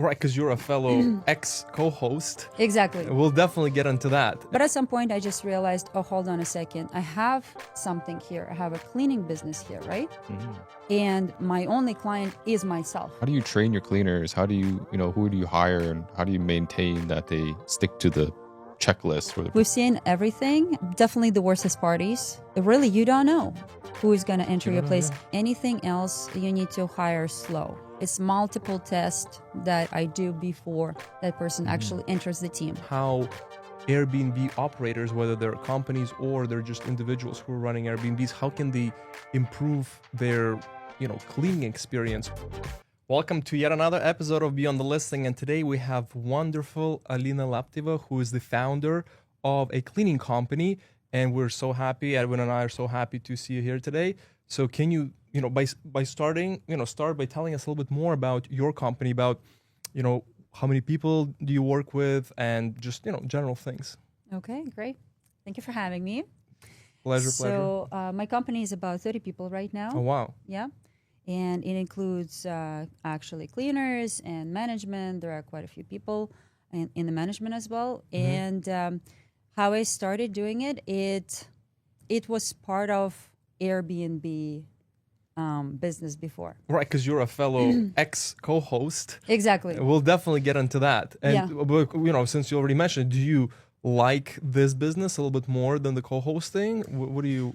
Right, because you're a fellow ex-co-host. Exactly. We'll definitely get into that. But at some point, I just realized, oh, hold on a second. I have something here. I have a cleaning business here, right? And my only client is myself. How do you train your cleaners? How do you, who do you hire, and how do you maintain that they stick to the checklist? We've seen everything. Definitely the worstest parties. Really, you don't know who is going to enter your place. Anything else, you need to hire slow. It's multiple tests that I do before that person actually enters the team. How Airbnb operators, whether they're companies or they're just individuals who are running Airbnbs, how can they improve their, cleaning experience? Welcome to yet another episode of Beyond the Listing, and today we have wonderful Alina Lapteva, who is the founder of a cleaning company, and we're so happy. Edwin and I are so happy to see you here today. So can you, start by telling us a little bit more about your company, about, how many people do you work with, and just, general things. Okay, great. Thank you for having me. Pleasure. So my company is about 30 people right now. Oh, wow. Yeah. And it includes actually cleaners and management. There are quite a few people in the management as well. And how I started doing it, it was part of Airbnb business before. Right, because you're a fellow ex-co-host. Exactly. We'll definitely get into that. And, since you already mentioned, do you like this business a little bit more than the co-hosting? What do you...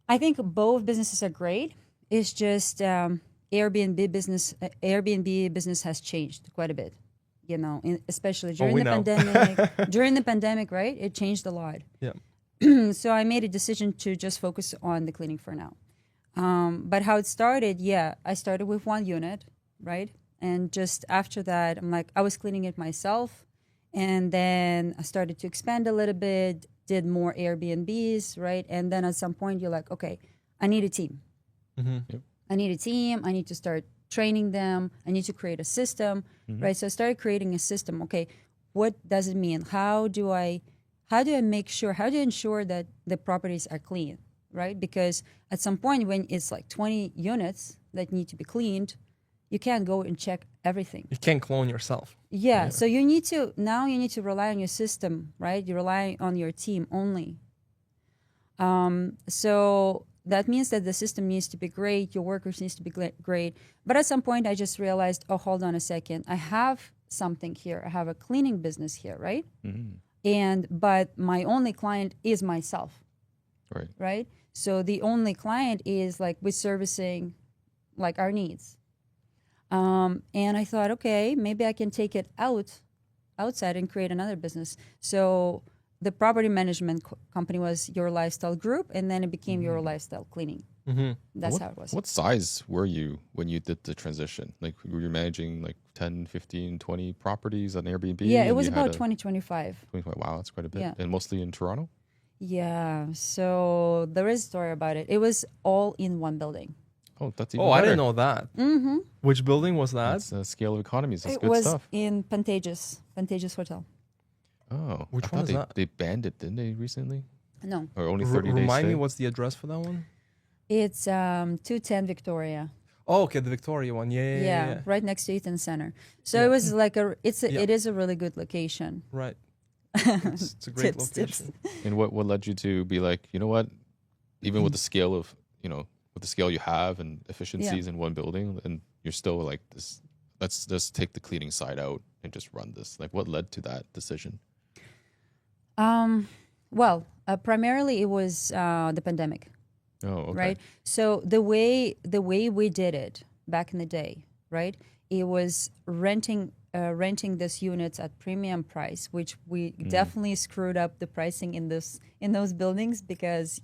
I think both businesses are great. It's just Airbnb business has changed quite a bit, especially during the pandemic. During the pandemic, right? It changed a lot. Yeah. So I made a decision to just focus on the cleaning for now. But how it started, I started with one unit, right? And just after that, I was cleaning it myself. And then I started to expand a little bit, did more Airbnbs, right? And then at some point you're like, okay, I need a team. Yep. I need a team. I need to start training them. I need to create a system, right? So I started creating a system. Okay, what does it mean? How do I ensure that the properties are clean, right? Because at some point when it's like 20 units that need to be cleaned, you can't go and check everything. You can't clone yourself. Yeah. So you need to rely on your system, right? You rely on your team only. So that means that the system needs to be great, your workers needs to be great. But at some point I just realized, oh, hold on a second. I have something here. I have a cleaning business here, right? But my only client is myself. Right? So the only client is we're servicing our needs. And I thought, okay, maybe I can take it outside and create another business. So the property management company was Your Lifestyle Group, and then it became Your Lifestyle Cleaning. That's how it was. What size were you when you did the transition? Were you managing 10, 15, 20 properties on Airbnb? Yeah, it was about 20, 25. Wow, that's quite a bit. Yeah. And mostly in Toronto? Yeah, so there is a story about it. It was all in one building. Oh, that's even better. I didn't know that. Which building was that? That's a scale of economies. That's it good was stuff. In Pantages Hotel. Oh, which one is that? They banned it, didn't they, recently? No. Or only 30 days? Remind me, what's the address for that one? It's 210 Victoria. Oh, okay, the Victoria one. Yeah. Right next to Eaton Center. So it was it is a really good location. Right. It's a great location. And what led you to be like, you know what? Even with the scale of, with the scale you have and efficiencies in one building, and you're still like this, let's just take the cleaning side out and just run this. What led to that decision? Well, primarily it was the pandemic. Oh, okay. Right. So the way we did it back in the day, right? It was renting this units at premium price, which we definitely screwed up the pricing in those buildings because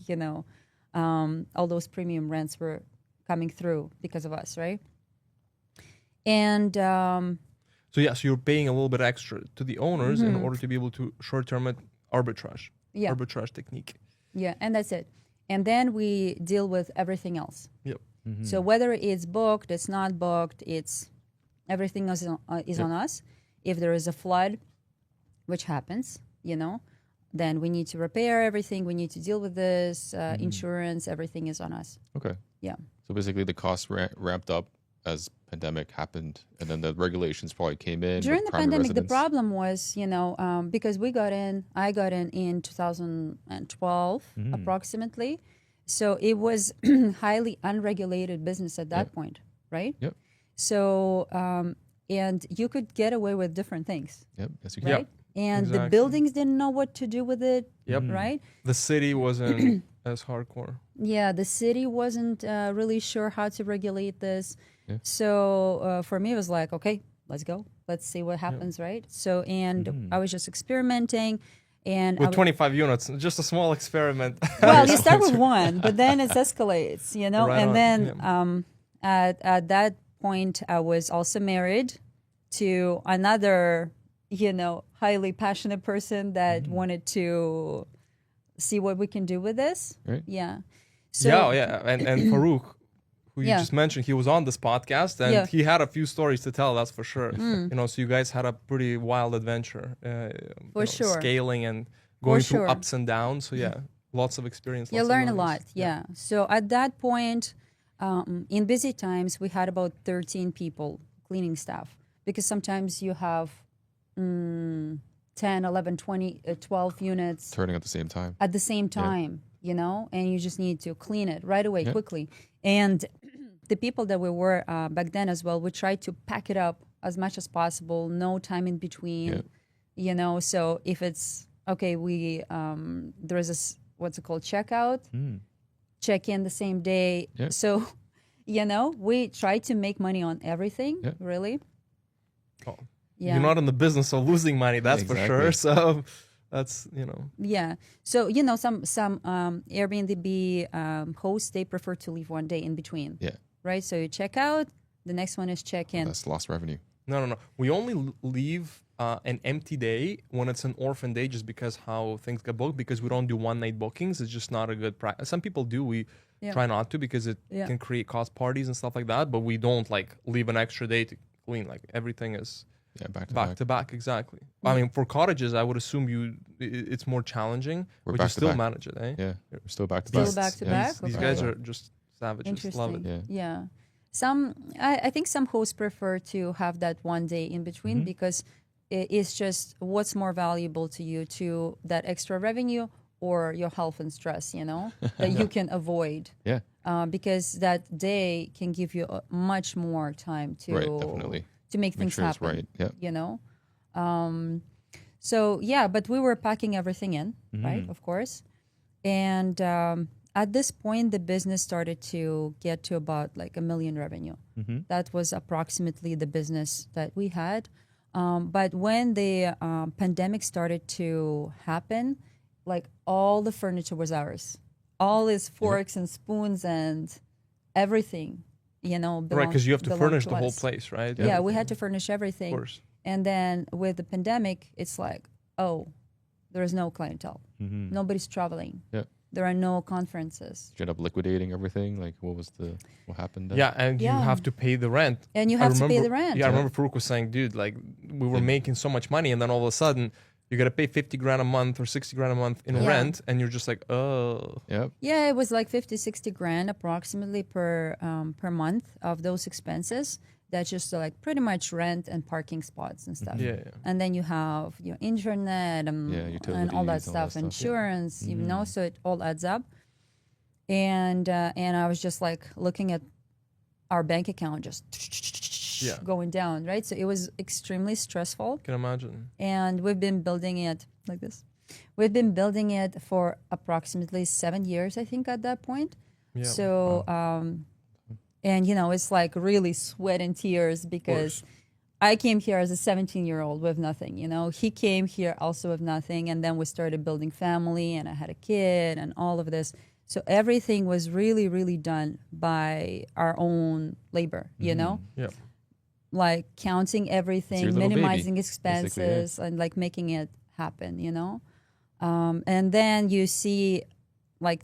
all those premium rents were coming through because of us, right? And so you're paying a little bit extra to the owners in order to be able to short-term arbitrage technique. Yeah, and that's it. And then we deal with everything else. Yep. So whether it's booked, it's not booked, it's everything is on us. If there is a flood, which happens, then we need to repair everything. We need to deal with this, insurance, everything is on us. Okay. Yeah. So basically the costs ramped up as pandemic happened, and then the regulations probably came in During with the primary pandemic, the residence. problem was, because I got in 2012 approximately. So it was highly unregulated business at that point, right? Yep. So, and you could get away with different things, Yep. Yes, you right? can. And the Exactly. buildings didn't know what to do with it, Yep. right? The city wasn't as hardcore. Yeah, the city wasn't really sure how to regulate this. Yeah. So for me, it was like, okay, let's go. Let's see what happens, right? So, and I was just experimenting. And With 25 units, just a small experiment. well, you start with one, but then it escalates, Right and on, then at that point, I was also married to another, highly passionate person that wanted to see what we can do with this. Right. Yeah. So, yeah. And Farouk, who you Yeah. just mentioned, he was on this podcast, and Yeah. he had a few stories to tell. That's for sure. So you guys had a pretty wild adventure. For sure. Scaling and going through sure. ups and downs. So yeah, lots of experience. You lots of learn a learnings. lot, yeah. So at that point, in busy times, we had about 13 people, cleaning staff, because sometimes you have 10, 11, 20, 12 units Turning at the same time. at the same time, and you just need to clean it right away, quickly. And the people that we were back then as well, we tried to pack it up as much as possible, no time in between, so if it's, okay, there is a, what's it called, checkout, check in the same day. Yeah. So, we try to make money on everything, really. Oh, Yeah. You're not in the business of losing money, that's for Exactly. sure. So that's, Yeah. So, some Airbnb hosts, they prefer to leave one day in between. Yeah. Right? So you check out, the next one is check in. That's lost revenue. No. We only leave an empty day when it's an orphan day, just because how things get booked, because we don't do one-night bookings. It's just not a good practice. Some people do. We try not to, because it can create cost parties and stuff like that. But we don't leave an extra day to clean. Everything is Yeah, back to back. Exactly. I mean, for cottages, I would assume it's more challenging, We're but back you to still back. manage it, eh? Yeah, we're still back to Still back. back to Yeah. back? These Okay. guys are just savages. Love Interesting. it. Yeah. Some, I think some hosts prefer to have that one day in between, because it's just what's more valuable to you, to that extra revenue or your health and stress, that you can avoid. Yeah. Because that day can give you much more time to Right, definitely. to make things sure it's happen. right. Yeah. So yeah, but we were packing everything in, right? Of course. And at this point, the business started to get to about $1 million revenue. That was approximately the business that we had. But when the pandemic started to happen, all the furniture was ours. All his forks and spoons and everything, Right, because you have to belonged furnish the whole us. place, right? Yeah, we had to furnish Of everything. course. And then with the pandemic, it's there is no clientele. Nobody's traveling. Yeah. There are no conferences. Did you end up liquidating everything? What happened then? Yeah, and you Yeah. have to pay the rent. And you I have to pay remember- the rent. Yeah, I remember Farouk was saying, dude, we were making so much money, and then all of a sudden, you got to pay 50 grand a month or 60 grand a month in Yeah. rent, and you're just like, oh. Yep. Yeah, it was 50-60 grand approximately per month of those expenses. That's just pretty much rent and parking spots and stuff. Yeah. And then you have your internet and all utilities, that all that stuff, stuff, yeah. insurance, so it all adds up. And I was just looking at our bank account just going down, right? So it was extremely stressful. Can imagine. And we've been building it like this. We've been building it for approximately 7 years, I think, at that point. Yeah. So, and it's really sweat and tears, because I came here as a 17-year-old with nothing, He came here also with nothing, and then we started building family, and I had a kid and all of this. So everything was really, really done by our own labor, Yeah. Counting everything, little baby, minimizing expenses, and making it happen, and then you see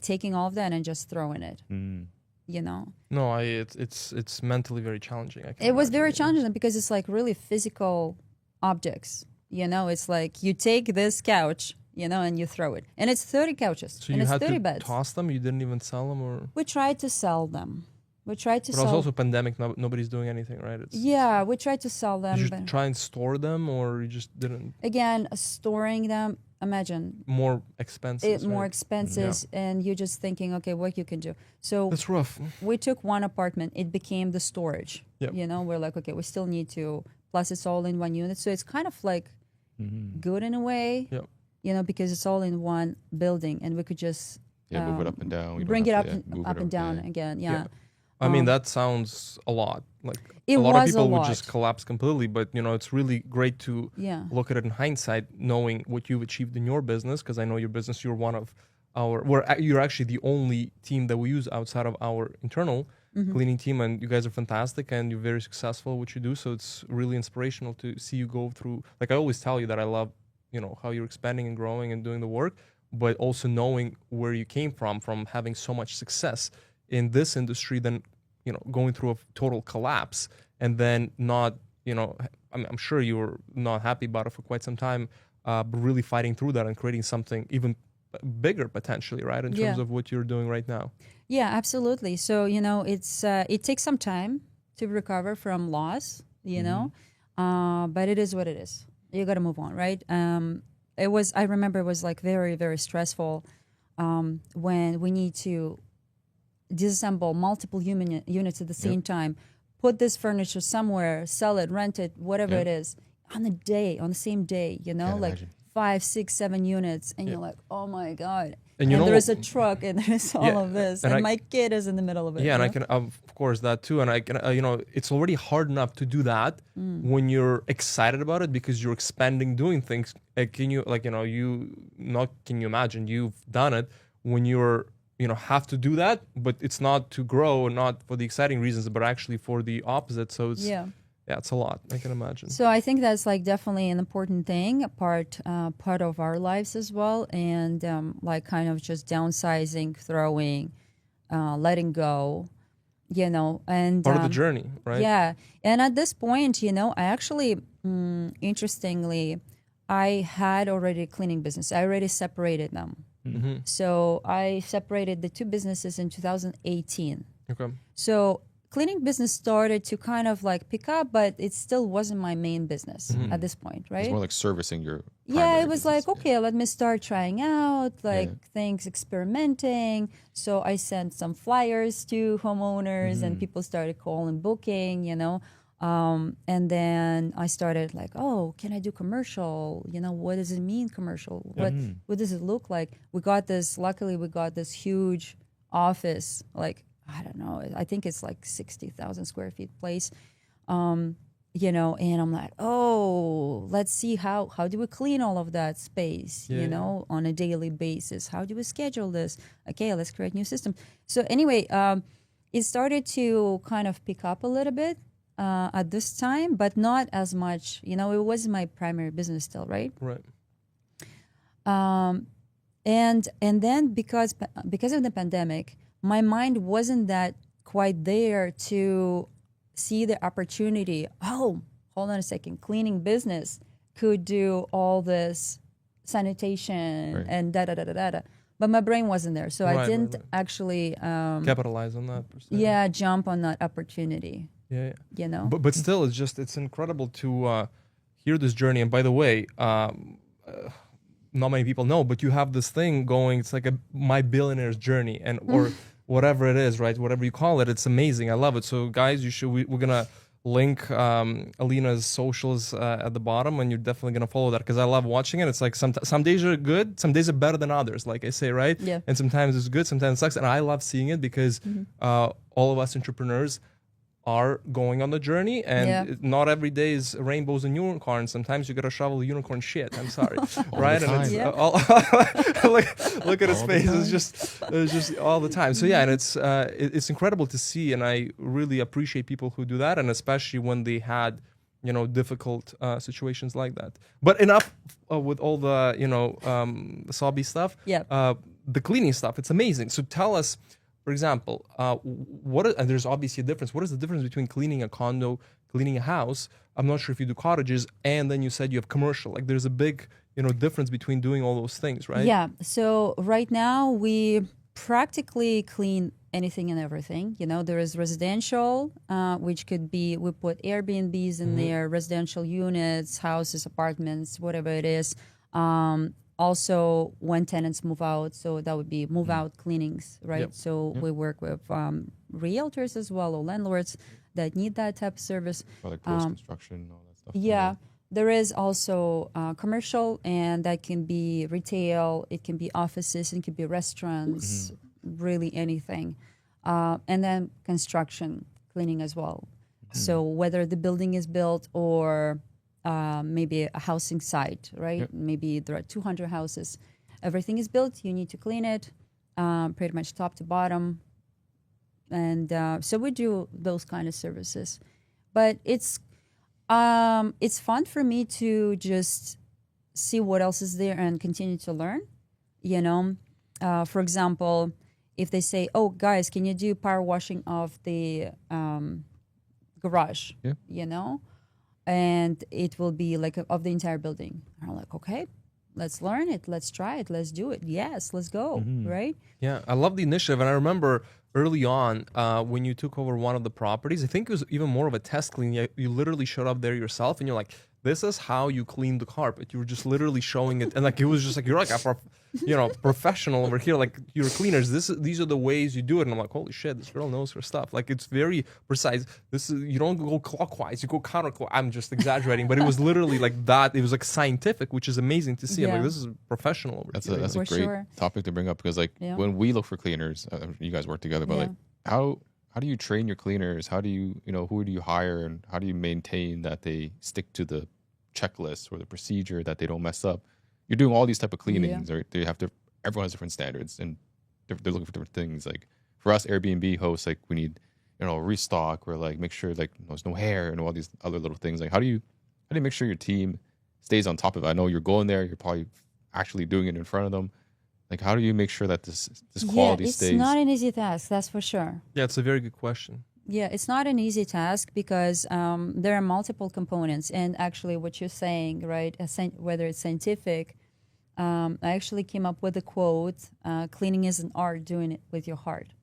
taking all of that and just throwing it, No, it's mentally very challenging. I can It was imagine, very yeah. challenging, because it's really physical objects, it's you take this couch, and you throw it, and it's 30 couches, So and you it's had 30 to beds. toss them? You didn't even sell them, or? We tried to sell them. We tried to But it was sell. also pandemic. Nobody's doing anything, right? Yeah, we tried to sell them, Did but you try and store them, or you just didn't? again, storing them. Imagine More expenses. more right? expenses, and you're just thinking, okay, what you can do. So That's rough. we took one apartment. It became the storage. Yep. You know, we're like, okay, we still need to. Plus, it's all in one unit, so it's kind of like good in a way. Yep. You know, because it's all in one building, and we could just move it up and down. We don't bring it have up, to, move up it and down yeah. again. Yeah. I mean, that sounds a lot. Like It a lot of was a people would lot. just collapse completely. But it's really great to Yeah. look at it in hindsight, knowing what you've achieved in your business. Because I know your business, you're one of you're actually the only team that we use outside of our internal cleaning team, and you guys are fantastic and you're very successful at what you do. So it's really inspirational to see you go through. Like I always tell you that I love, how you're expanding and growing and doing the work, but also knowing where you came from having so much success in this industry, then going through a total collapse, and then not, I'm sure you were not happy about it for quite some time, but really fighting through that and creating something even bigger potentially, right? In terms of what you're doing right now. Yeah, absolutely. So it's it takes some time to recover from loss, but it is what it is. You got to move on, right? I remember it was like very, very stressful when we need to disassemble multiple units at the same time, put this furniture somewhere, sell it, rent it, whatever it is, on the same day, like imagine. 5, 6, 7 units, and you're like, oh my God. And there's a truck, and there's all of this, and my kid is in the middle of it. Yeah, and I can, of course, that too. And I can, it's already hard enough to do that when you're excited about it because you're expanding, doing things. Can you, can you imagine you've done it when you're, have to do that, but it's not to grow, not for the exciting reasons, but actually for the opposite. So it's, it's a lot. I can imagine. So I think that's like definitely an important thing, part of our lives as well, and kind of just downsizing, throwing, letting go, and part of the journey, right? Yeah, and at this point, I actually, interestingly, I had already a cleaning business. I already separated them. Mm-hmm. So I separated the two businesses in 2018. Okay. So cleaning business started to kind of like pick up, but it still wasn't my main business at this point, right? It's more like servicing your Yeah, it was business, like, okay, let me start trying out, things, experimenting. So I sent some flyers to homeowners and people started calling, booking, and then I started like, oh, can I do commercial? What does it mean, commercial? What does it look like? Luckily we got this huge office, like, I don't know, I think it's like 60,000 square feet place, and I'm like, oh, let's see how do we clean all of that space, on a daily basis? How do we schedule this? Okay, let's create new system. So anyway, it started to kind of pick up a little bit at this time, but not as much. It wasn't my primary business still, right? Right. And then because of the pandemic, my mind wasn't that quite there to see the opportunity. Oh, hold on a second. Cleaning business could do all this sanitation and da-da-da-da-da. But my brain wasn't there. So I didn't actually... capitalize on that, per se. Yeah, jump on that opportunity. Yeah. But still, it's incredible to hear this journey. And by the way, not many people know, but you have this thing going. It's like my billionaire's journey, and or whatever it is, right? Whatever you call it, it's amazing. I love it. So guys, we're gonna link Alina's socials at the bottom, and you're definitely gonna follow that because I love watching it. It's like some days are good, some days are better than others, like I say, right? Yeah. And sometimes it's good, sometimes it sucks, and I love seeing it because all of us entrepreneurs are going on the journey, and not every day is rainbows and unicorns. Sometimes you gotta shovel unicorn shit. I'm sorry, right? And it's look at his face. It's just all the time. So yeah, and it's incredible to see, and I really appreciate people who do that, and especially when they had difficult situations like that. But enough with all the the sobby stuff. Yeah. The cleaning stuff. It's amazing. So tell us. For example, and there's obviously a difference. What is the difference between cleaning a condo, cleaning a house? I'm not sure if you do cottages, and then you said you have commercial. Like there's a big, difference between doing all those things, right? Yeah. So right now we practically clean anything and everything. There is residential, which could be, we put Airbnbs in there, residential units, houses, apartments, whatever it is. Also, when tenants move out, so that would be move out cleanings, right? Yep. So we work with realtors as well, or landlords that need that type of service. Or like post-construction and all that stuff. Yeah. There is also commercial, and that can be retail, it can be offices, it can be restaurants, really anything. And then construction, cleaning as well. So whether the building is built or maybe a housing site, right? Yep. Maybe there are 200 houses. Everything is built, you need to clean it, pretty much top to bottom. And so we do those kind of services. But it's fun for me to just see what else is there and continue to learn. For example, if they say, "Oh, guys, can you do power washing of the garage?" Yeah. And it will be like of the entire building. I'm like, okay, let's learn it, let's try it, let's do it. Yes, let's go, right? Yeah, I love the initiative. And I remember early on when you took over one of the properties, I think it was even more of a test clean. You literally showed up there yourself and you're like, this is how you clean the carpet. You were just literally showing it. And like, it was just like, you're like a professional over here. Like, you're cleaners. These are the ways you do it. And I'm like, holy shit, this girl knows her stuff. Like, it's very precise. You don't go clockwise, you go counterclockwise. I'm just exaggerating, but it was literally like that. It was like scientific, which is amazing to see. I'm like, this is professional over here. That's a great topic to bring up, because like when we look for cleaners, you guys work together, but like how do you train your cleaners? How do you, who do you hire, and how do you maintain that they stick to the checklist or the procedure, that they don't mess up? You're doing all these type of cleanings, or they have to, everyone has different standards and they're looking for different things. Like for us Airbnb hosts, like we need, restock, or like make sure like there's no hair and all these other little things. Like how do you make sure your team stays on top of it? I know you're going there, you're probably actually doing it in front of them. Like, how do you make sure that this quality stays? It's not an easy task, that's for sure. Yeah, it's a very good question. Yeah, it's not an easy task because there are multiple components. And actually what you're saying, right, whether it's scientific, I actually came up with a quote, cleaning is an art, doing it with your heart.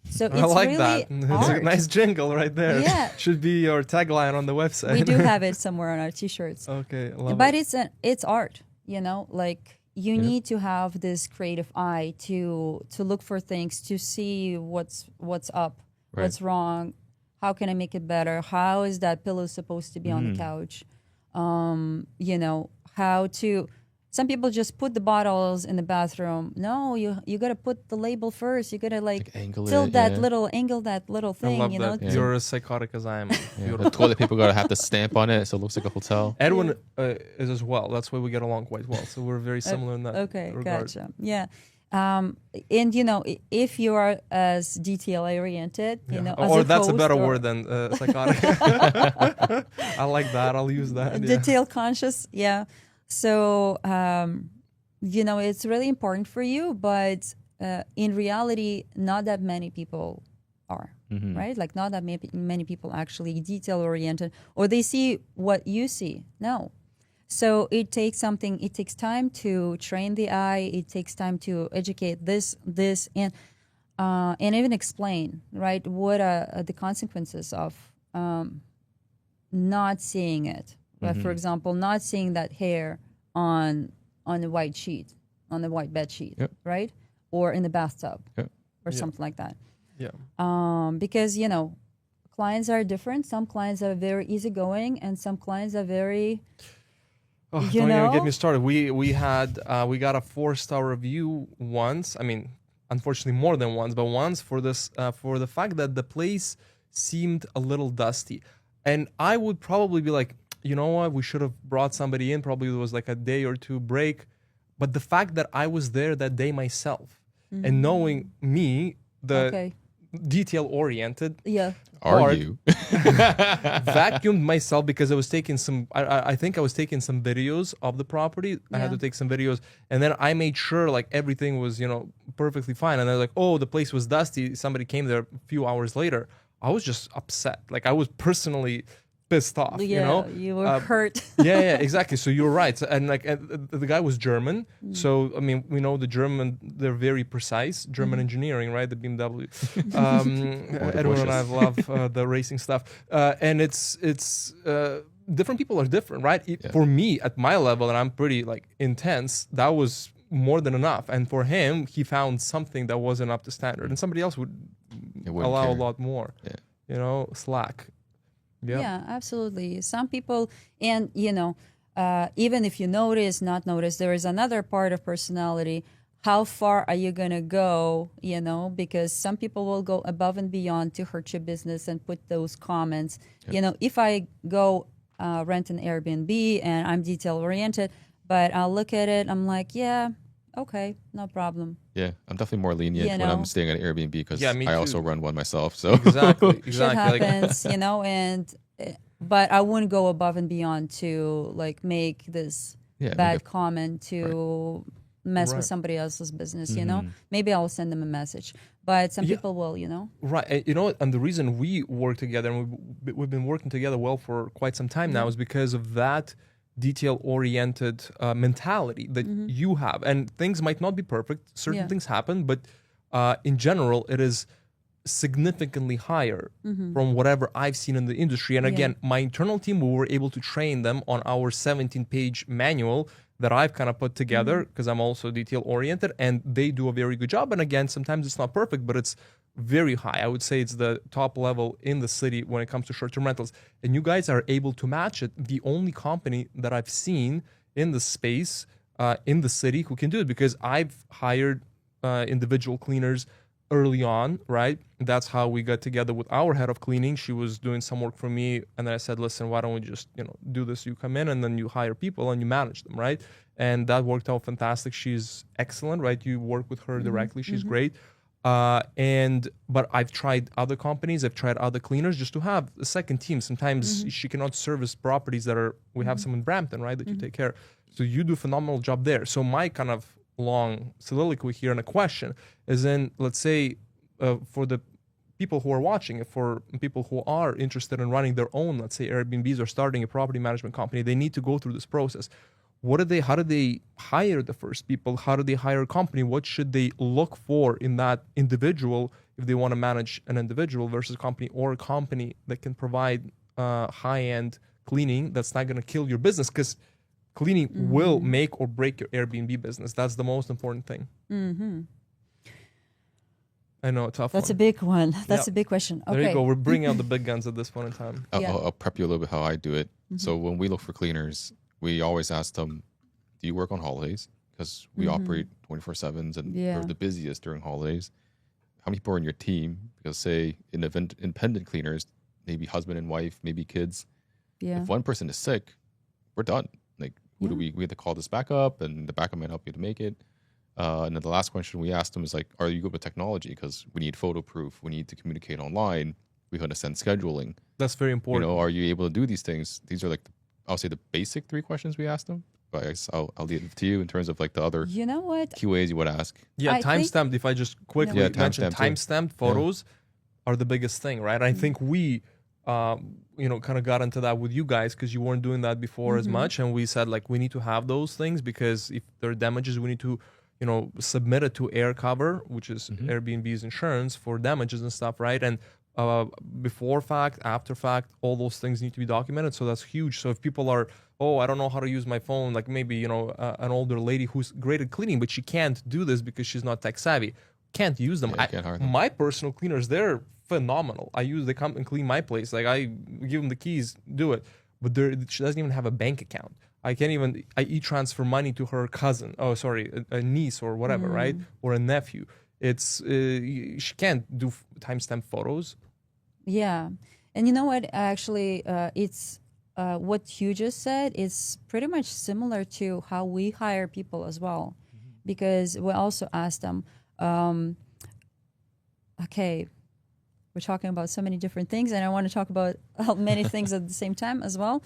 So it's I like really that. It's a nice jingle right there. Yeah. Should be your tagline on the website. We do have it somewhere on our t-shirts. Okay, love but it. It's art, like you need to have this creative eye to look for things, to see what's up, what's wrong, how can I make it better, how is that pillow supposed to be on the couch, how to. Some people just put the bottles in the bathroom. No, you got to put the label first. You got to like angle tilt that little, angle that little thing. I love that. You're as psychotic as I am. The toilet paper got to have the stamp on it, so it looks like a hotel. Edwin is as well. That's why we get along quite well. So we're very similar in that regard. Gotcha. Yeah. And if you are as detail oriented, as that's a better host word than psychotic. I like that. I'll use that. Detail conscious. Yeah. So, it's really important for you, but in reality, not that many people are, right? Like not that many people actually detail oriented, or they see what you see. No. So it takes time to train the eye. It takes time to educate this, and even explain, right? What are the consequences of not seeing it? But for example, not seeing that hair on the white sheet, on the white bed sheet, right? Or in the bathtub, or something like that. Yeah. Because clients are different. Some clients are very easygoing, and some clients are very. Don't even get me started. We got a 4-star review once. I mean, unfortunately more than once, but once for this for the fact that the place seemed a little dusty, and I would probably be like, you know what, we should have brought somebody in. Probably there was like a day or two break. But the fact that I was there that day myself and knowing me, the detail-oriented vacuumed myself because I was taking some, I think I was taking some videos of the property. I had to take some videos. And then I made sure like everything was, perfectly fine. And I was like, oh, the place was dusty. Somebody came there a few hours later. I was just upset. Like I was personally pissed off, Yeah, you know? you were hurt. Yeah, exactly. So you're right. And like the guy was German. So, I mean, we know the German, they're very precise. German engineering, right? The BMW. Edwin and I love the racing stuff. And it's different people are different, right? For me, at my level, and I'm pretty like intense, that was more than enough. And for him, he found something that wasn't up to standard. And somebody else would allow a lot more, you know, slack. Yeah, absolutely. Some people, and you know, even if you notice, not notice, there is another part of personality. How far are you going to go, you know, because some people will go above and beyond to hurt your business and put those comments. You know, if I go rent an Airbnb and I'm detail oriented, but I'll look at it, I'm like, yeah, okay, no problem. Yeah, I'm definitely more lenient when I'm staying at an Airbnb because I also run one myself. So exactly. Shit happens, you know, but I wouldn't go above and beyond to like make this bad comment to mess with somebody else's business, you know. Maybe I'll send them a message, but some people will, you know. Right, and you know, and the reason we work together, and we've been working together well for quite some time now, is because of that detail-oriented mentality that you have. And things might not be perfect. Certain things happen, but in general, it is significantly higher from whatever I've seen in the industry. And again, my internal team, we were able to train them on our 17-page manual that I've kind of put together because I'm also detail-oriented, and they do a very good job. And again, sometimes it's not perfect, but it's very high. I would say it's the top level in the city when it comes to short-term rentals. And you guys are able to match it. The only company that I've seen in the space, in the city, who can do it, because I've hired individual cleaners early on, right? That's how we got together with our head of cleaning. She was doing some work for me, and then I said, listen, why don't we just, you know, do this? You come in and then you hire people and you manage them, right? And that worked out fantastic. She's excellent, right? You work with her directly. She's great. But I've tried other companies, I've tried other cleaners just to have a second team. Sometimes she cannot service properties that are, we have some in Brampton, right, that you take care of. So you do a phenomenal job there. So my kind of long soliloquy here and a question is in, let's say, for the people who are watching, for people who are interested in running their own, let's say Airbnbs or starting a property management company, they need to go through this process. How do they hire the first people? How do they hire a company? What should they look for in that individual if they want to manage an individual versus a company, or a company that can provide high-end cleaning that's not going to kill your business? Because cleaning will make or break your Airbnb business. That's the most important thing. I know, a tough one. That's a big one. That's a big question. Okay. There you go. We're bringing out the big guns at this point in time. I'll prep you a little bit how I do it. So when we look for cleaners, we always ask them, do you work on holidays? Because we operate 24/7s and we're the busiest during holidays. How many people are in your team? Because say in independent cleaners, maybe husband and wife, maybe kids. Yeah. If one person is sick, we're done. Like, who do we have to call this backup, and the backup might help you to make it. And then the last question we asked them is like, are you good with technology? Because we need photo proof. We need to communicate online. We understand scheduling. That's very important. You know, are you able to do these things? These are like, I'll say the basic 3 questions we asked them. But I guess I'll leave it to you in terms of like the other QAs you would ask. Yeah, timestamped. If I just quickly mention timestamped photos are the biggest thing, right? I think we, kind of got into that with you guys because you weren't doing that before as much, and we said like we need to have those things because if there are damages, we need to, submit it to Air Cover, which is Airbnb's insurance for damages and stuff, right? And before fact, after fact, all those things need to be documented. So that's huge. So if people are, I don't know how to use my phone, like maybe, an older lady who's great at cleaning, but she can't do this because she's not tech savvy, can't use them. My personal cleaners, they're phenomenal. They come and clean my place. Like I give them the keys, do it. But she doesn't even have a bank account. I e-transfer money to her cousin. A niece or whatever, right? Or a nephew. It's she can't do timestamp photos. Yeah, and you know what? Actually, it's what you just said. It's pretty much similar to how we hire people as well, because we also ask them. Okay, we're talking about so many different things, and I want to talk about many things at the same time as well.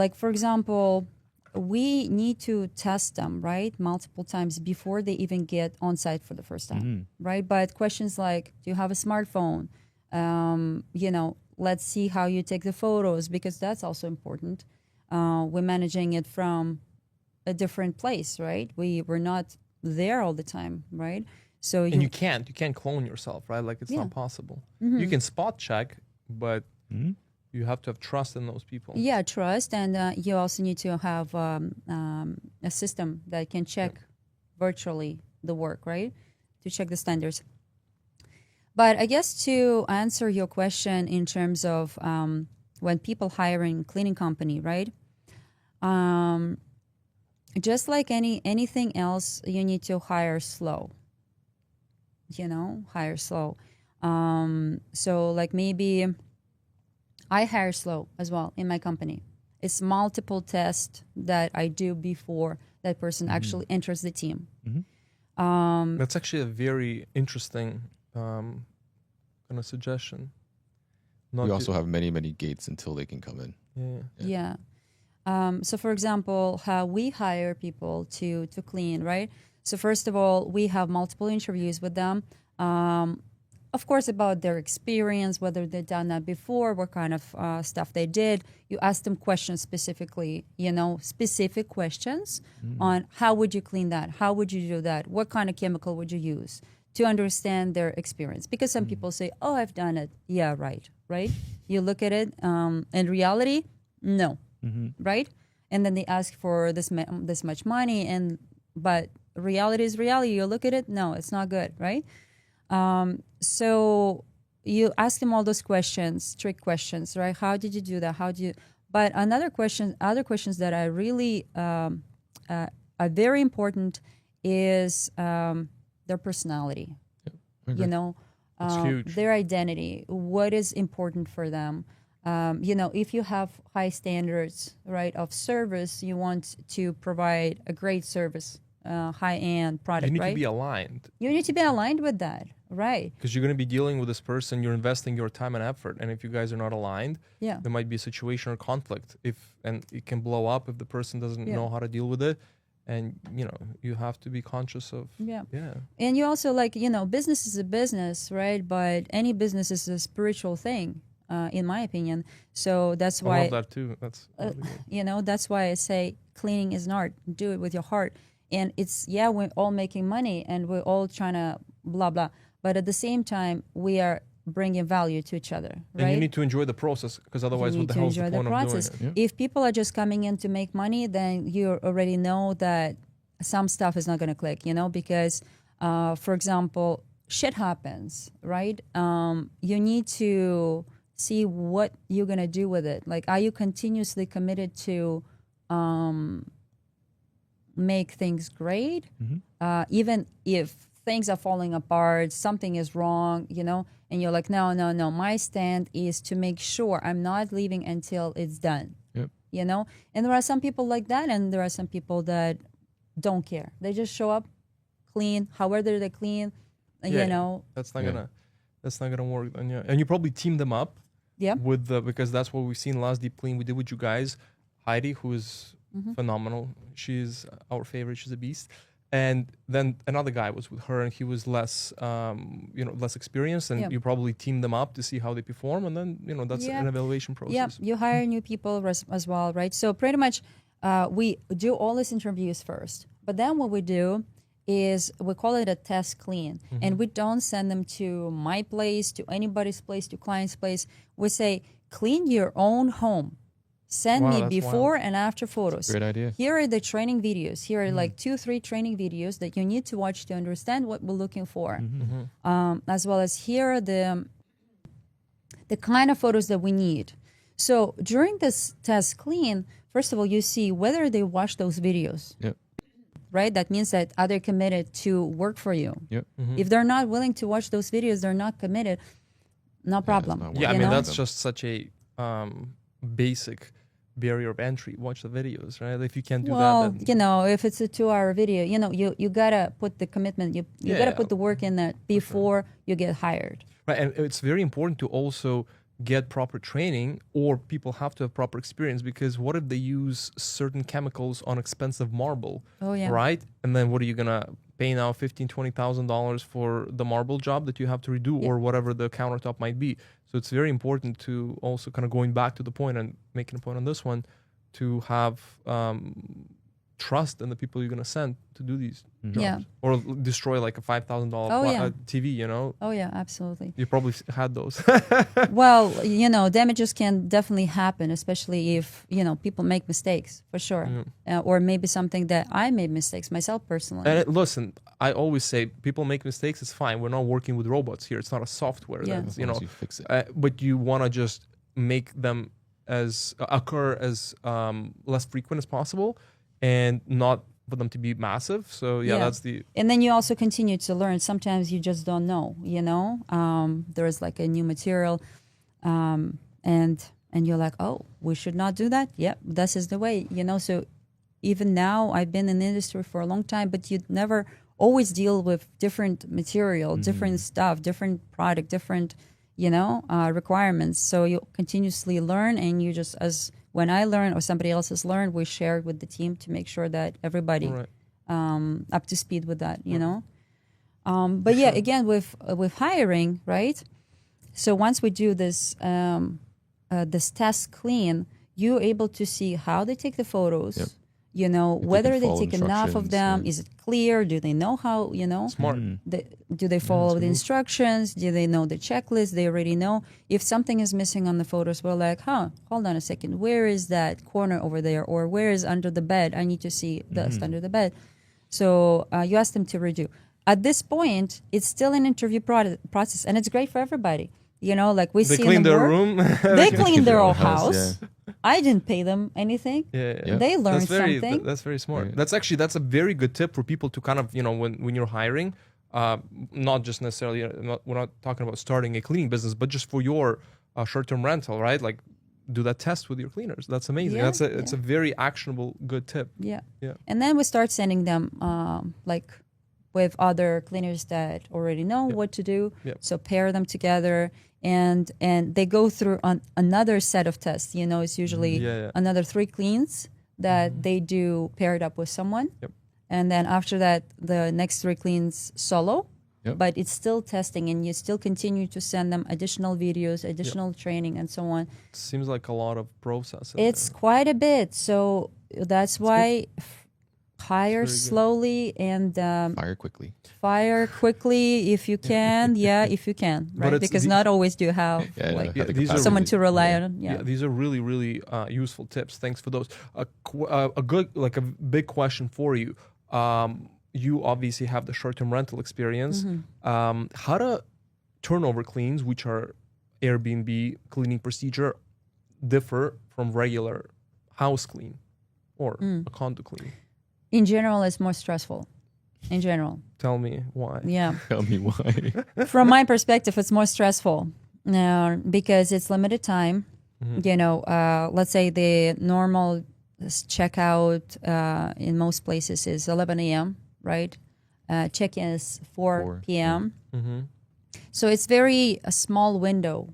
Like for example, we need to test them, right, multiple times before they even get on site for the first time, right? But questions like, do you have a smartphone? You know, let's see how you take the photos, because that's also important. We're managing it from a different place, right? We're not there all the time, right? So And you can't clone yourself, right? Like it's Yeah. not possible. Mm-hmm. You can spot check, but you have to have trust in those people. Yeah, trust, and you also need to have a system that can check virtually the work, right? To check the standards. But I guess to answer your question in terms of when people hiring cleaning company, right? Just like anything else, you need to hire slow. You know, hire slow. So like maybe I hire slow as well in my company. It's multiple tests that I do before that person actually enters the team. That's actually a very interesting kind of suggestion. We also have many gates until they can come in. Yeah. So for example, how we hire people to clean, right? So first of all, we have multiple interviews with them. Of course, about their experience, whether they've done that before, what kind of stuff they did. You ask them questions specifically, you know, specific questions on how would you clean that? How would you do that? What kind of chemical would you use to understand their experience? Because some people say, oh, I've done it. Yeah, right. You look at it. In reality, no, right? And then they ask for this much money, but reality is reality. You look at it, no, it's not good, right? So you ask them all those questions, trick questions, right? How did you do that? But other questions that are really are very important is their personality. You know, It's huge. their identity. What is important for them? You know, if you have high standards, right, of service, you want to provide a great service. High-end product, You need right? to be aligned. You need to be aligned with that, right? Because you're going to be dealing with this person, you're investing your time and effort, and if you guys are not aligned, Yeah. there might be a situation or conflict. And it can blow up if the person doesn't know how to deal with it, and you know you have to be conscious of. Yeah. Yeah. And you also, like, you know, business is a business, right? But any business is a spiritual thing, in my opinion. So that's I why love that too. That's really good. you know, that's why I say cleaning is an art. Do it with your heart. And it's, we're all making money and we're all trying to blah, blah. But at the same time, we are bringing value to each other, right? And you need to enjoy the process, because otherwise, You what need the to hell is the enjoy point the of doing process. it? If people are just coming in to make money, then you already know that some stuff is not going to click, you know, because, for example, shit happens, right? You need to see what you're going to do with it. Like, are you continuously committed to make things great? Even if things are falling apart, something is wrong, you know, and you're like, no, my stand is to make sure I'm not leaving until it's done. Yep. You know, and there are some people like that, and there are some people that don't care. They just show up, clean, however they clean, you know. That's not gonna work. And you probably team them up. Yeah. Because that's what we've seen last deep clean we did with you guys. Heidi, who is phenomenal. She's our favorite. She's a beast. And then another guy was with her, and he was less experienced. And you probably team them up to see how they perform, and then that's an evaluation process. Yeah, you hire new people as well, right? So pretty much, we do all these interviews first, but then what we do is we call it a test clean, and we don't send them to my place, to anybody's place, to client's place. We say, clean your own home. Send me before and after photos. Great idea. Here are the training videos. Here are like 2-3 training videos that you need to watch to understand what we're looking for. As well as here are the kind of photos that we need. So during this test clean, first of all, you see whether they watch those videos. Yep. Right? That means that are they committed to work for you? Yep. If they're not willing to watch those videos, they're not committed. No problem. Yeah, I mean, know? that's just such a basic barrier of entry. Watch the videos, right? If you can't do that, then... if it's a 2-hour video, you gotta put the commitment, you gotta put the work in that before you get hired. Right, and it's very important to also get proper training, or people have to have proper experience, because what if they use certain chemicals on expensive marble? Oh yeah. Right? And then what are you gonna pay now $15,000-$20,000 for the marble job that you have to redo or whatever the countertop might be. So it's very important to also kind of going back to the point and making a point on this one to have trust in the people you're going to send to do these jobs. Or destroy like a $5,000 TV, you know? Oh, yeah, absolutely. You probably had those. Well, you know, damages can definitely happen, especially if, you know, people make mistakes, for sure. Or maybe something that I made mistakes myself personally. And listen, I always say people make mistakes, it's fine. We're not working with robots here. It's not a software. That's, you know, you fix it. But you want to just make them occur as less frequent as possible and not for them to be massive. So that's the... And then you also continue to learn. Sometimes you just don't know, you know? There's like a new material and you're like, oh, we should not do that. Yep, this is the way, you know? So even now, I've been in the industry for a long time, but you'd never always deal with different material, different stuff, different product, different, you know, requirements. So you continuously learn, and you just, as when I learn or somebody else has learned, we share it with the team to make sure that everybody up to speed with that, you know. But yeah, again, with hiring, right? So once we do this this test clean, you're able to see how they take the photos. You know, whether they take enough of them, is it clear? Do they know how, you know? Smart. Do they follow the instructions? Do they know the checklist? They already know. If something is missing on the photos, we're like, hold on a second. Where is that corner over there? Or where is under the bed? I need to see dust under the bed. So you ask them to redo. At this point, it's still an interview process, and it's great for everybody. You know, like we see clean their room. They clean their own house. I didn't pay them anything. Yeah. They learned something. That's very smart. That's a very good tip for people to kind of, you know, when you're hiring, not just necessarily, we're not talking about starting a cleaning business, but just for your short-term rental, right? Like do that test with your cleaners. That's amazing. It's a very actionable, good tip. Yeah. And then we start sending them like with other cleaners that already know what to do. So pair them together. And they go through another set of tests. You know, it's usually another 3 cleans that they do paired up with someone. And then after that, the next 3 cleans solo. But it's still testing, and you still continue to send them additional videos, additional training, and so on. Seems like a lot of process. It's quite a bit. So that's why hire slowly and fire quickly. Fire quickly if you can. If you can, right? Because not always do you have someone to rely on. These are really, really useful tips. Thanks for those. A good, like a big question for you. You obviously have the short-term rental experience. How do turnover cleans, which are Airbnb cleaning procedure, differ from regular house clean or a condo clean? In general, it's more stressful. In general. Tell me why. Yeah. Tell me why. From my perspective, it's more stressful because it's limited time. You know, let's say the normal checkout in most places is 11 a.m., right? Check-in is 4 p.m. So it's a small window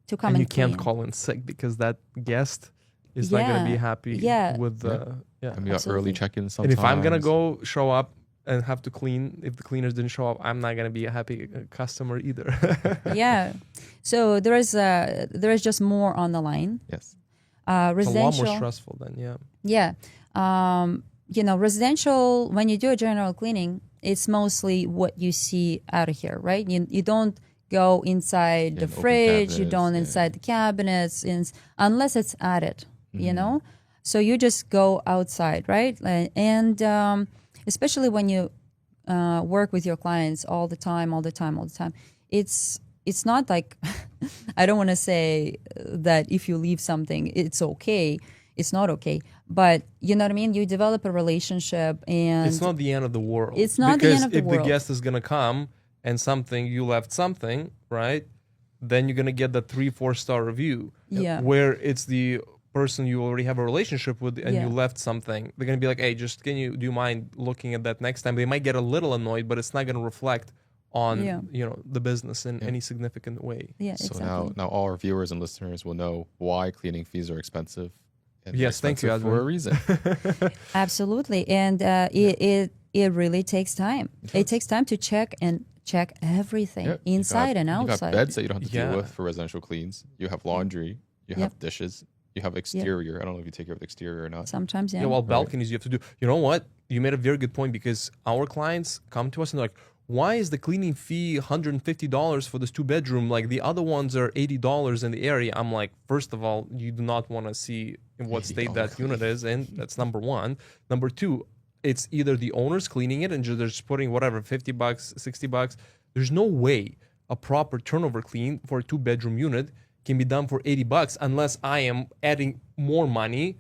to come and clean. You can't call in sick because that guest is not going to be happy with the... And we got early check-ins sometimes. And if I'm going to show up and have to clean, if the cleaners didn't show up, I'm not going to be a happy customer either. So there is just more on the line. Yes. Residential. It's a lot more stressful then, you know, residential, when you do a general cleaning, it's mostly what you see out of here, right? You don't go inside the fridge, you don't inside the cabinets, unless it's added, you know? So you just go outside, right? And especially when you work with your clients all the time, it's not like, I don't want to say that if you leave something, it's okay. It's not okay. But you know what I mean? You develop a relationship, and it's not the end of the world. It's not the end of the world. Because if the guest is going to come and you left something, right? Then you're going to get the 3-4 star review. Where it's the person you already have a relationship with and you left something. They're going to be like, hey, do you mind looking at that next time? They might get a little annoyed, but it's not going to reflect on you know, the business in any significant way. So now all our viewers and listeners will know why cleaning fees are expensive. Yes, thank you. For a reason. Absolutely. And it really takes time. It takes time to check everything inside and outside. You got beds that you don't have to Yeah. deal with for residential cleans. You have laundry. You have dishes. You have exterior. I don't know if you take care of the exterior or not. Sometimes, yeah. Yeah, well, balconies you have to do. You know what? You made a very good point because our clients come to us and they're like, why is the cleaning fee $150 for this 2-bedroom? Like the other ones are $80 in the area. I'm like, first of all, you do not want to see in what state that unit is in. That's number one. Number two, it's either the owner's cleaning it and they're just putting whatever, $50, $60. There's no way a proper turnover clean for a 2-bedroom unit can be done for $80 unless I am adding more money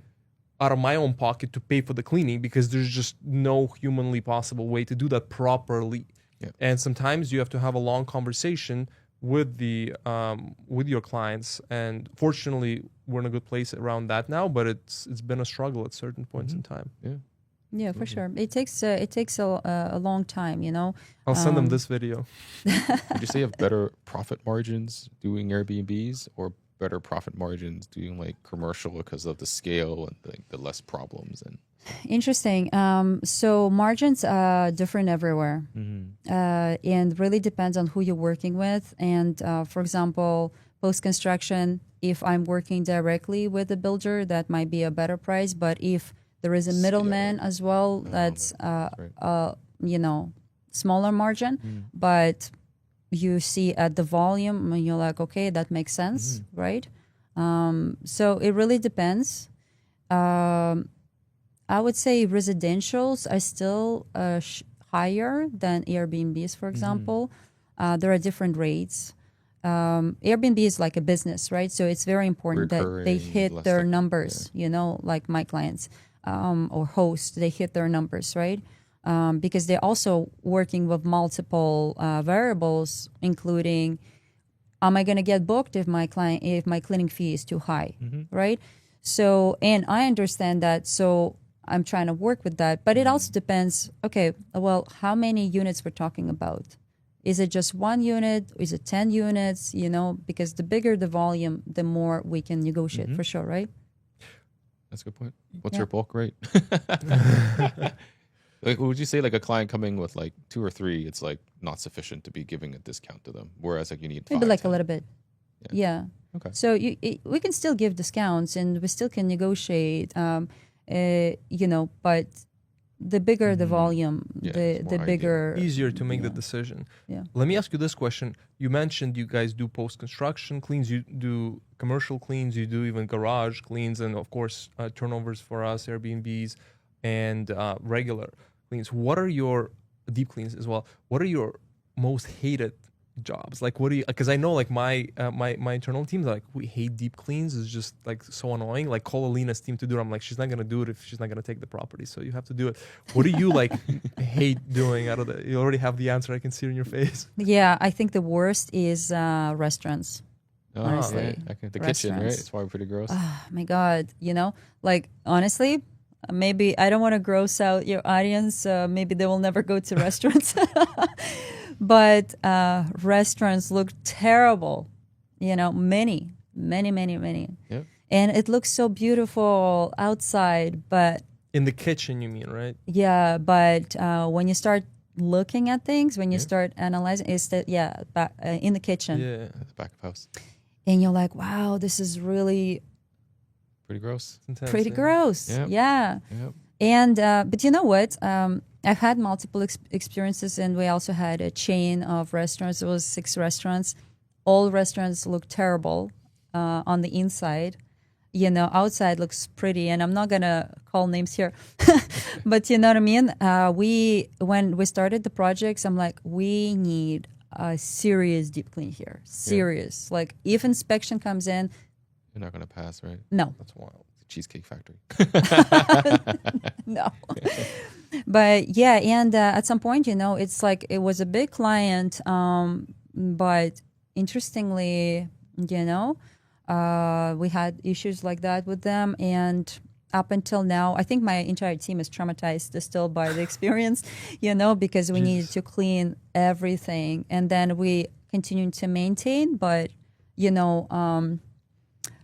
out of my own pocket to pay for the cleaning because there's just no humanly possible way to do that properly. Yeah. And sometimes you have to have a long conversation with the with your clients. And fortunately, we're in a good place around that now. But it's been a struggle at certain points in time. Yeah. Yeah, for sure. It takes a long time, you know. I'll send them this video. Would you say you have better profit margins doing Airbnbs or better profit margins doing like commercial because of the scale and the less problems? And Interesting. So margins are different everywhere, and really depends on who you're working with. And for example, post construction, if I'm working directly with the builder, that might be a better price. But if there is a middleman as well, that's you know, smaller margin, but you see at the volume and you're like, okay, that makes sense, right? So it really depends. I would say residentials are still higher than Airbnbs, for example. There are different rates. Airbnb is like a business, right? So it's very important that they hit their numbers, you know, like my clients or hosts, they hit their numbers, right? Because they're also working with multiple variables, including, am I going to get booked if my cleaning fee is too high, right? So, and I understand that. So I'm trying to work with that, but it also depends. Okay, well, how many units we're talking about? Is it just 1 unit? Is it 10 units? You know, because the bigger the volume, the more we can negotiate for sure, right? that's a good point. What's your bulk rate? Like, would you say like a client coming with like 2 or 3, it's like not sufficient to be giving a discount to them, whereas like you need 5, Maybe like 10. a little bit. Yeah. Okay. So we can still give discounts and we still can negotiate, you know, but the bigger the volume, the bigger. Easier to make the decision. Yeah. Let me ask you this question. You mentioned you guys do post-construction cleans, you do commercial cleans, you do even garage cleans, and of course, turnovers for us, Airbnbs, and regular cleans. What are your deep cleans as well? What are your most hated jobs? Like, what do you? Because I know, like my internal teams, like we hate deep cleans. It's just like so annoying. Like call Alina's team to do it. I'm like, she's not gonna do it if she's not gonna take the property. So you have to do it. What do you like hate doing out of the? You already have the answer. I can see it in your face. Yeah, I think the worst is restaurants. Oh, honestly, the kitchen, right? restaurants. It's probably pretty gross. Oh my God, you know, like honestly, maybe I don't want to gross out your audience. Maybe they will never go to restaurants. But restaurants look terrible, you know, many. Yep. And it looks so beautiful outside, but In the kitchen, you mean, right? yeah, but when you start looking at things, when you start analyzing, it's that, in the kitchen. Yeah. At the back of house. And you're like, wow, this is really Pretty gross. Intense, pretty yeah. gross. Yep. Yeah. Yep. And but you know what? I've had multiple experiences, and we also had a chain of restaurants. It was 6 restaurants. All restaurants look terrible on the inside. You know, outside looks pretty, and I'm not gonna call names here, but you know what I mean. When we started the projects, I'm like, we need a serious deep clean here. Serious. Like if inspection comes in, You're not gonna pass, right? no. That's wild. It's a Cheesecake Factory. No. But yeah, and at some point, you know, it's like it was a big client, but interestingly, you know, we had issues like that with them, and up until now, I think my entire team is traumatized still by the experience, you know, because we needed to clean everything, and then we continued to maintain, but you know,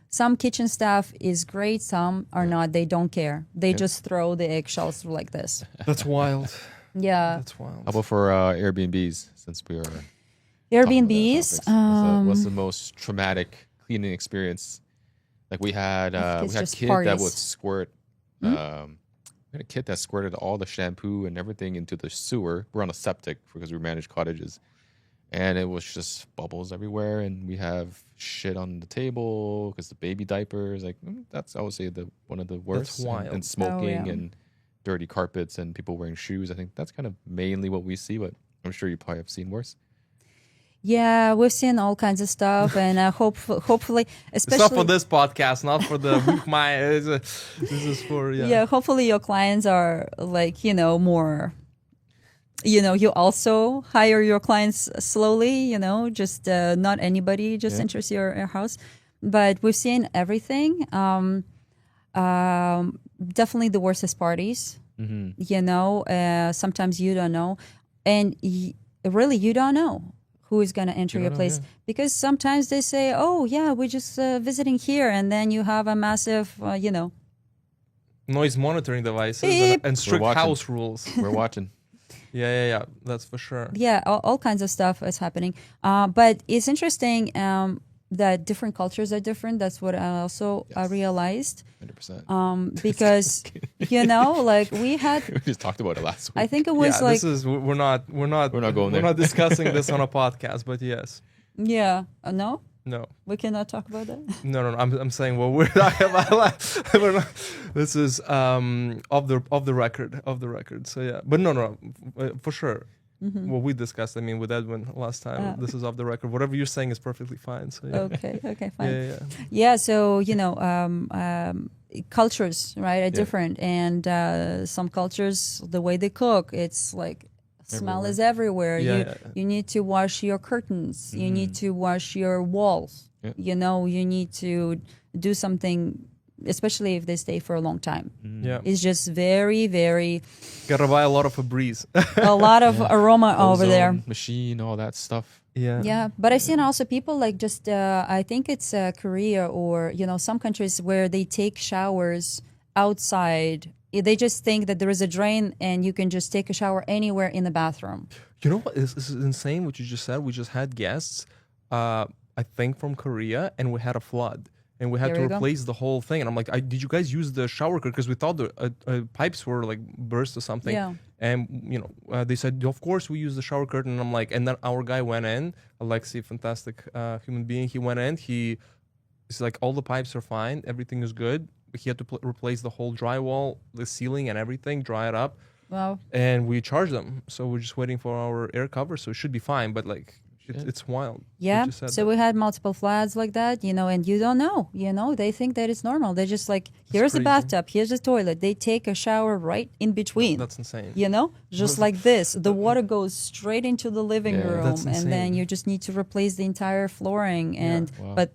some kitchen staff is great, some are not. They don't care. They just throw the eggshells like this. That's wild. Yeah. That's wild. How about for Airbnbs? Since we are Airbnbs. what's the most traumatic cleaning experience? Like we had it's kid just that parties. would squirt. We had a kid that squirted all the shampoo and everything into the sewer. We're on a septic because we manage cottages, and it was just bubbles everywhere. And we have shit on the table because the baby diapers. Like that's I would say one of the worst. That's wild. And smoking yeah. and dirty carpets and people wearing shoes. I think that's kind of mainly what we see, but I'm sure you probably have seen worse. Yeah, we've seen all kinds of stuff, and hopefully, It's especially not for this podcast, not for the this is for hopefully your clients are like more. You also hire your clients slowly. Just not anybody just enters your house, but we've seen everything. Definitely the worst is parties. Sometimes you don't know, and really you don't know who is going to enter your place, because sometimes they say, oh yeah, we're just visiting here, and then you have a massive noise monitoring devices Beep. and strict house rules. We're watching. Yeah, that's for sure. Yeah, all kinds of stuff is happening, but it's interesting that different cultures are different. That's what I also realized. 100%. Because like we just talked about it last week. I think it was like this is we're not going there. We're not discussing this on a podcast, but yes. No, No, we cannot talk about that. no. I'm saying what we're talking about. We're not, this is off the record. So yeah, but no, for sure. Mm-hmm. What we discussed, I mean, with Edwin last time, this is off the record. Whatever you're saying is perfectly fine. So yeah. Okay, fine. Yeah. So cultures, right, are different, and some cultures, the way they cook, it's like smell is everywhere. You need to wash your curtains. You need to wash your walls. You need to do something, especially if they stay for a long time. Yeah, it's just very, very. Gotta buy a lot of Febreze. A lot of aroma over there. Machine, all that stuff. Yeah, but I've seen also people like just I think it's Korea or some countries where they take showers outside. They just think that there is a drain and you can just take a shower anywhere in the bathroom. You know what? This is insane what you just said. We just had guests, I think from Korea, and we had a flood. And we had to replace the whole thing. And I'm like, did you guys use the shower curtain? Because we thought the pipes were like burst or something. Yeah. And, they said, of course we use the shower curtain. And I'm like, and then our guy went in, Alexei, fantastic human being. He went in, he's like, all the pipes are fine. Everything is good. But he had to replace the whole drywall, the ceiling and everything, dry it up. Wow. And we charged them. So we're just waiting for our air cover. So it should be fine. But like, it's wild. Yeah. So we had multiple floods like that, and you don't know, they think that it's normal. They're just like, here's the bathtub, here's the toilet. They take a shower right in between. That's insane. Just like this. The water goes straight into the living room, and then you just need to replace the entire flooring. And but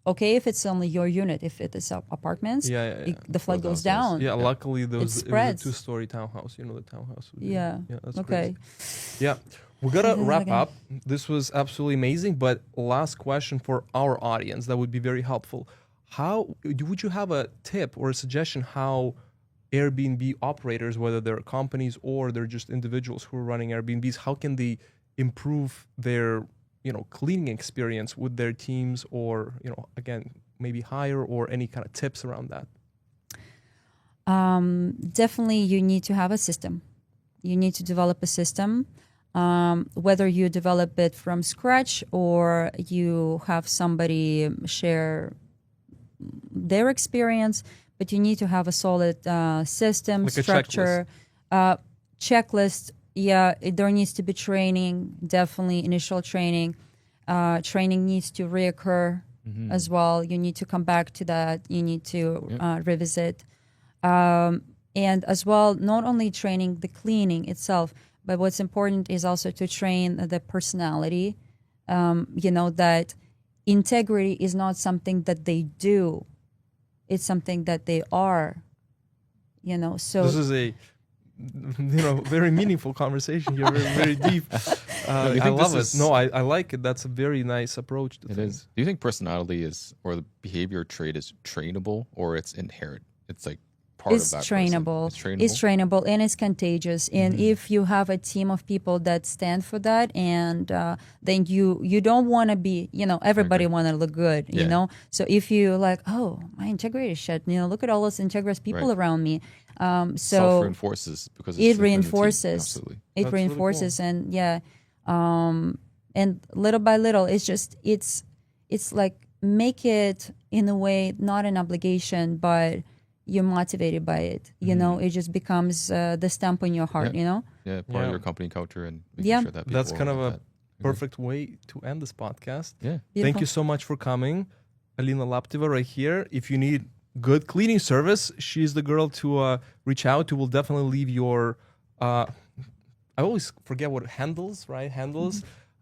okay, if it's only your unit, if it is apartments, the flood goes down. Yeah, luckily it was a 2-story townhouse. The townhouse. That's okay. Crazy. Yeah. We gotta wrap up. This was absolutely amazing. But last question for our audience that would be very helpful. Would you have a tip or a suggestion how Airbnb operators, whether they're companies or they're just individuals who are running Airbnbs, how can they improve their cleaning experience with their teams, or again maybe hire, or any kind of tips around that? Definitely, you need to have a system. You need to develop a system. Whether you develop it from scratch or you have somebody share their experience, but you need to have a solid system, like structure, checklist. Yeah, there needs to be training, definitely initial training. Training needs to reoccur as well. You need to come back to that. You need to revisit. And as well, not only training the cleaning itself, but what's important is also to train the personality, that integrity is not something that they do. It's something that they are, so. This is a, very meaningful conversation here, very, very deep. I love it. No, I like it. That's a very nice approach to things. Do you think personality or the behavior trait is trainable, or it's inherent? It's like part It's of that trainable. person. It's trainable and it's contagious. And if you have a team of people that stand for that, and then you don't want to be, everybody want to look good, you know. So if you like, oh, my integrity shit, look at all those integrous people around me. So Self-reinforces because it's it within the team. reinforces. Absolutely. It That's really reinforces, cool. And little by little, it's like make it in a way not an obligation, but you're motivated by it. It just becomes the stamp on your heart. Yeah, part of your company culture and making sure that people that's kind of like a that. perfect way to end this podcast. Yeah. Beautiful. Thank you so much for coming, Alina Lapteva, right here. If you need good cleaning service, she's the girl to reach out to. We'll definitely leave your. I always forget what handles.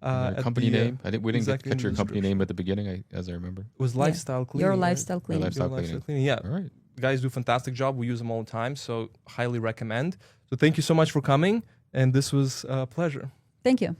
Company name. We didn't exactly catch your company name at the beginning, as I remember. It was Lifestyle Cleaning. Your right? lifestyle cleaning. Lifestyle cleaning. Yeah. All right. Guys do a fantastic job. We use them all the time, so highly recommend. So thank you so much for coming, and this was a pleasure. Thank you.